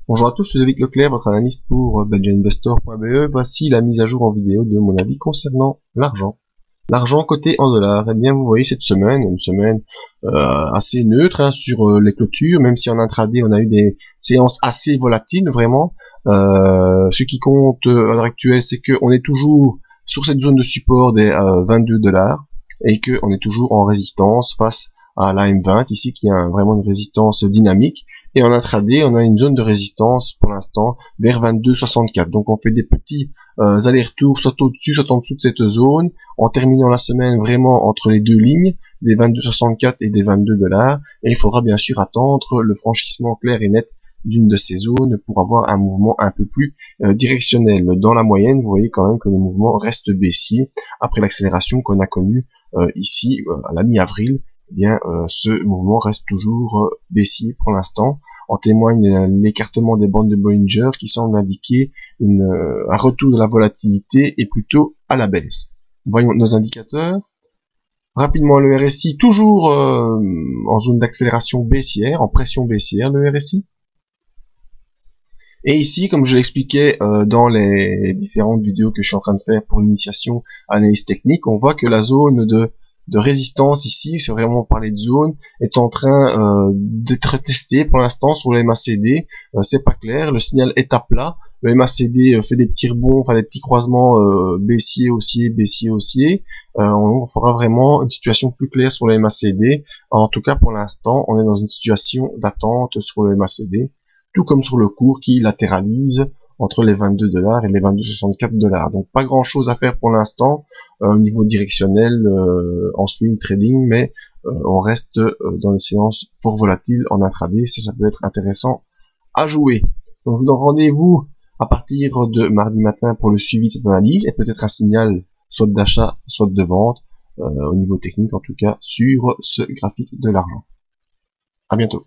Bonjour à tous, c'est David Leclerc, votre analyste pour belgianinvestor.be. Voici la mise à jour en vidéo de mon avis concernant l'argent. L'argent coté en dollars, eh bien vous voyez cette semaine, une semaine assez neutre sur les clôtures, même si en intraday on a eu des séances assez volatiles, vraiment. Ce qui compte à l'heure actuelle, c'est qu'on est toujours sur cette zone de support des 22 dollars et qu'on est toujours en résistance face à la M20 ici qui a vraiment une résistance dynamique, et en intraday on a une zone de résistance pour l'instant vers 22,64. Donc on fait des petits allers-retours soit au-dessus soit en dessous de cette zone en terminant la semaine vraiment entre les deux lignes des 22,64 et des 22 dollars, et il faudra bien sûr attendre le franchissement clair et net d'une de ces zones pour avoir un mouvement un peu plus directionnel. Dans la moyenne, vous voyez quand même que le mouvement reste baissier après l'accélération qu'on a connue ici à la mi-avril. Eh bien, ce mouvement reste toujours baissier pour l'instant. En témoigne l'écartement des bandes de Bollinger qui semble indiquer un retour de la volatilité et plutôt à la baisse. Voyons nos indicateurs. Rapidement, le RSI toujours en zone d'accélération baissière, en pression baissière, le RSI. Et ici, comme je l'expliquais dans les différentes vidéos que je suis en train de faire pour l'initiation à l'analyse technique, on voit que la zone de résistance ici, c'est vraiment parler de zone, est en train d'être testée pour l'instant sur le MACD. C'est pas clair, le signal est à plat. Le MACD fait des petits rebonds, enfin des petits croisements baissier, haussier, baissier, haussier. On fera vraiment une situation plus claire sur le MACD. En tout cas, pour l'instant, on est dans une situation d'attente sur le MACD, tout comme sur le cours qui latéralise entre les 22 dollars et les 22,64 dollars. Donc pas grand chose à faire pour l'instant au niveau directionnel en swing trading, mais on reste dans des séances fort volatiles en intraday. Ça peut être intéressant à jouer. Donc je vous donne rendez-vous à partir de mardi matin pour le suivi de cette analyse et peut-être un signal soit d'achat soit de vente au niveau technique, en tout cas sur ce graphique de l'argent. À bientôt.